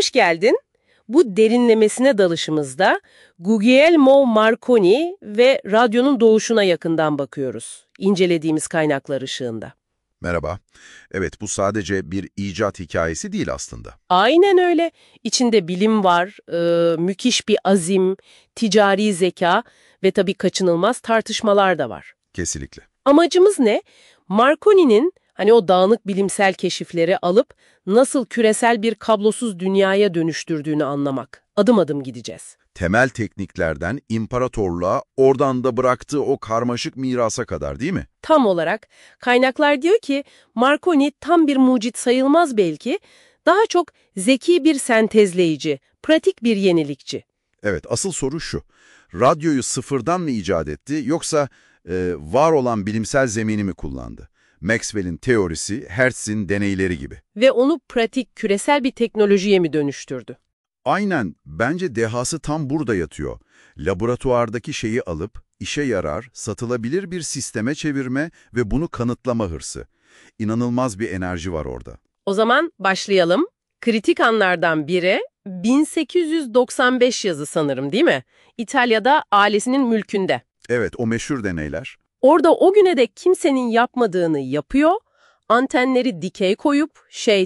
Hoş geldin. Bu derinlemesine dalışımızda Guglielmo Marconi ve radyonun doğuşuna yakından bakıyoruz, incelediğimiz kaynaklar ışığında. Merhaba. Evet, bu sadece bir icat hikayesi değil aslında. Aynen öyle. İçinde bilim var, müthiş bir azim, ticari zeka ve tabii kaçınılmaz tartışmalar da var. Kesinlikle. Amacımız ne? Marconi'nin o dağınık bilimsel keşifleri alıp nasıl küresel bir kablosuz dünyaya dönüştürdüğünü anlamak. Adım adım gideceğiz. Temel tekniklerden imparatorluğa, oradan da bıraktığı o karmaşık mirasa kadar, değil mi? Tam olarak kaynaklar diyor ki Marconi tam bir mucit sayılmaz belki, daha çok zeki bir sentezleyici, pratik bir yenilikçi. Evet, asıl soru şu. Radyoyu sıfırdan mı icat etti yoksa var olan bilimsel zemini mi kullandı? Maxwell'in teorisi, Hertz'in deneyleri gibi. Ve onu pratik, küresel bir teknolojiye mi dönüştürdü? Aynen, bence dehası tam burada yatıyor. Laboratuvardaki şeyi alıp, işe yarar, satılabilir bir sisteme çevirme ve bunu kanıtlama hırsı. İnanılmaz bir enerji var orada. O zaman başlayalım. Kritik anlardan biri 1895 yazı sanırım, değil mi? İtalya'da ailesinin mülkünde. Evet, o meşhur deneyler. Orada o güne dek kimsenin yapmadığını yapıyor, antenleri dikey koyup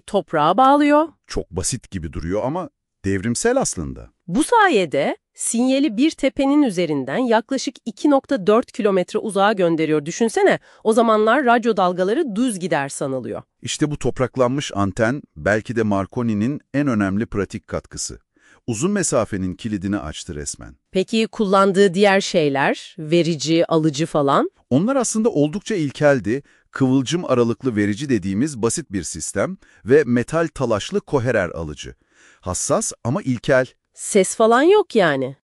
toprağa bağlıyor. Çok basit gibi duruyor ama devrimsel aslında. Bu sayede sinyali bir tepenin üzerinden yaklaşık 2,4 kilometre uzağa gönderiyor. Düşünsene, o zamanlar radyo dalgaları düz gider sanılıyor. İşte bu topraklanmış anten belki de Marconi'nin en önemli pratik katkısı. Uzun mesafenin kilidini açtı resmen. Peki kullandığı diğer şeyler, verici, alıcı falan? Onlar aslında oldukça ilkeldi. Kıvılcım aralıklı verici dediğimiz basit bir sistem ve metal talaşlı koherer alıcı. Hassas ama ilkel. Ses falan yok yani.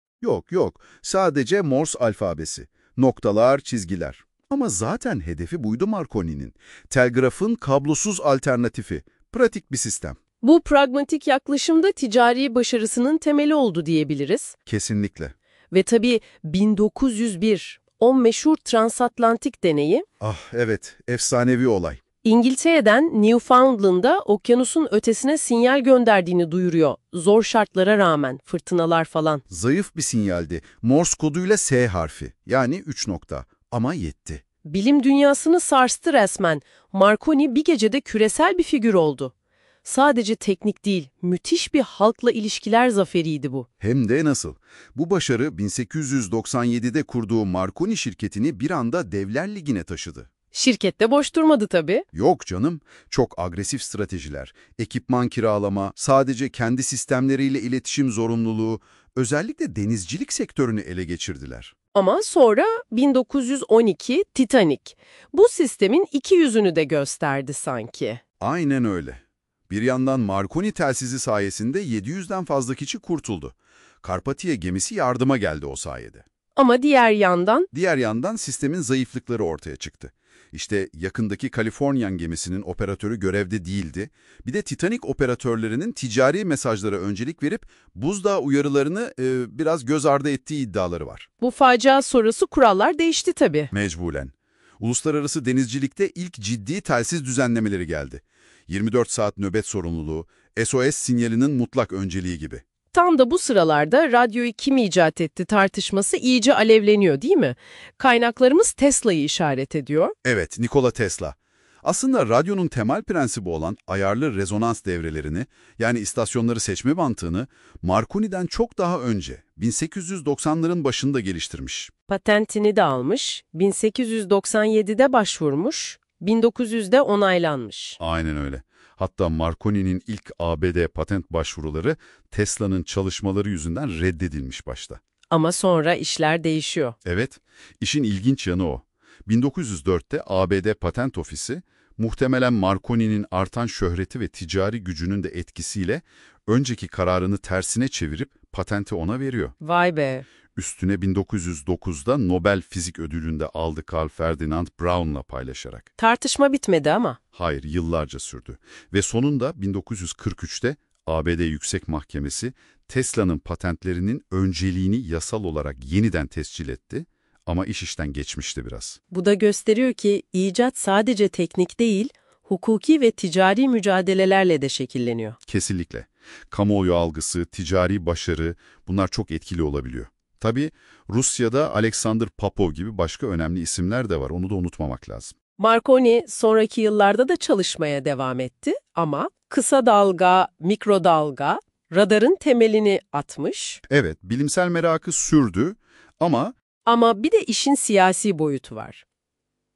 Yok. Sadece Morse alfabesi. Noktalar, çizgiler. Ama zaten hedefi buydu Marconi'nin. Telgrafın kablosuz alternatifi. Pratik bir sistem. Bu pragmatik yaklaşımda ticari başarısının temeli oldu diyebiliriz. Kesinlikle. Ve tabii 1901, o meşhur transatlantik deneyi, Evet, efsanevi olay. İngiltere'den Newfoundland'a okyanusun ötesine sinyal gönderdiğini duyuruyor. Zor şartlara rağmen, fırtınalar falan. Zayıf bir sinyaldi. Morse koduyla S harfi, yani 3 nokta. Ama yetti. Bilim dünyasını sarstı resmen. Marconi bir gecede küresel bir figür oldu. Sadece teknik değil, müthiş bir halkla ilişkiler zaferiydi bu. Hem de nasıl? Bu başarı 1897'de kurduğu Marconi şirketini bir anda Devler Ligi'ne taşıdı. Şirkette boş durmadı tabii. Yok canım, çok agresif stratejiler, ekipman kiralama, sadece kendi sistemleriyle iletişim zorunluluğu, özellikle denizcilik sektörünü ele geçirdiler. Ama sonra 1912 Titanic. Bu sistemin iki yüzünü de gösterdi sanki. Aynen öyle. Bir yandan Marconi telsizi sayesinde 700'den fazla kişi kurtuldu. Karpatiya gemisi yardıma geldi o sayede. Ama Diğer yandan sistemin zayıflıkları ortaya çıktı. İşte yakındaki Kaliforniyan gemisinin operatörü görevde değildi. Bir de Titanic operatörlerinin ticari mesajlara öncelik verip buzdağı uyarılarını biraz göz ardı ettiği iddiaları var. bu facia sonrası kurallar değişti tabii. Mecburen. Uluslararası denizcilikte ilk ciddi telsiz düzenlemeleri geldi. 24 saat nöbet sorumluluğu, SOS sinyalinin mutlak önceliği gibi. Tam da bu sıralarda radyoyu kim icat etti tartışması iyice alevleniyor, değil mi? Kaynaklarımız Tesla'yı işaret ediyor. Evet, Nikola Tesla. Aslında radyonun temel prensibi olan ayarlı rezonans devrelerini, yani istasyonları seçme mantığını Marconi'den çok daha önce, 1890'ların başında geliştirmiş. Patentini de almış, 1897'de başvurmuş, 1900'de onaylanmış. Aynen öyle. Hatta Marconi'nin ilk ABD patent başvuruları Tesla'nın çalışmaları yüzünden reddedilmiş başta. Ama sonra işler değişiyor. Evet, işin ilginç yanı o. 1904'te ABD Patent Ofisi, muhtemelen Marconi'nin artan şöhreti ve ticari gücünün de etkisiyle önceki kararını tersine çevirip patenti ona veriyor. Vay be. Üstüne 1909'da Nobel Fizik Ödülü'nde aldı Carl Ferdinand Braun'la paylaşarak. Tartışma bitmedi ama. Hayır, yıllarca sürdü. Ve sonunda 1943'te ABD Yüksek Mahkemesi Tesla'nın patentlerinin önceliğini yasal olarak yeniden tescil etti. Ama iş işten geçmişti biraz. Bu da gösteriyor ki icat sadece teknik değil, hukuki ve ticari mücadelelerle de şekilleniyor. Kesinlikle. Kamuoyu algısı, ticari başarı bunlar çok etkili olabiliyor. Tabii Rusya'da Alexander Popov gibi başka önemli isimler de var. Onu da unutmamak lazım. Marconi sonraki yıllarda da çalışmaya devam etti ama kısa dalga, mikrodalga, radarın temelini atmış. Evet, bilimsel merakı sürdü ama Ama bir de işin siyasi boyutu var.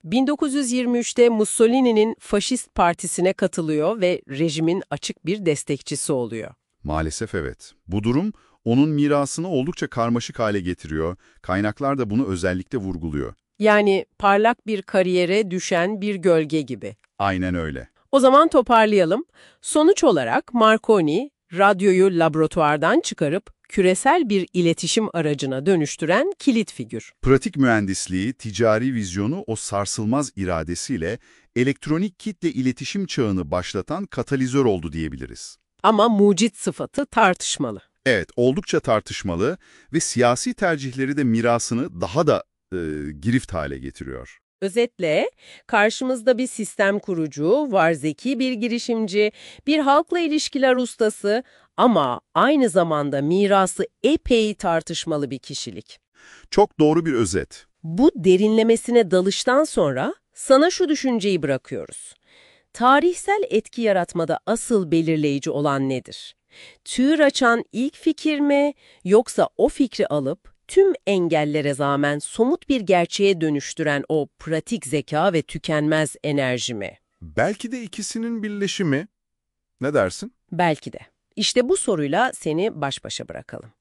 1923'te Mussolini'nin Faşist Partisi'ne katılıyor ve rejimin açık bir destekçisi oluyor. maalesef evet. Bu durum onun mirasını oldukça karmaşık hale getiriyor. Kaynaklar da bunu özellikle vurguluyor. Yani parlak bir kariyere düşen bir gölge gibi. Aynen öyle. O zaman toparlayalım. Sonuç olarak Marconi, radyoyu laboratuvardan çıkarıp küresel bir iletişim aracına dönüştüren kilit figür. Pratik mühendisliği, ticari vizyonu o sarsılmaz iradesiyle elektronik kitle iletişim çağını başlatan katalizör oldu diyebiliriz. Ama mucit sıfatı tartışmalı. Evet, oldukça tartışmalı ve siyasi tercihleri de mirasını daha da girift hale getiriyor. Özetle, karşımızda bir sistem kurucu, var zeki bir girişimci, bir halkla ilişkiler ustası ama aynı zamanda mirası epey tartışmalı bir kişilik. Çok doğru bir özet. Bu derinlemesine dalıştan sonra sana şu düşünceyi bırakıyoruz. Tarihsel etki yaratmada asıl belirleyici olan nedir? Çığır açan ilk fikir mi, yoksa o fikri alıp tüm engellere rağmen somut bir gerçeğe dönüştüren o pratik zeka ve tükenmez enerji mi? Belki de ikisinin birleşimi. Ne dersin? Belki de. İşte bu soruyla seni baş başa bırakalım.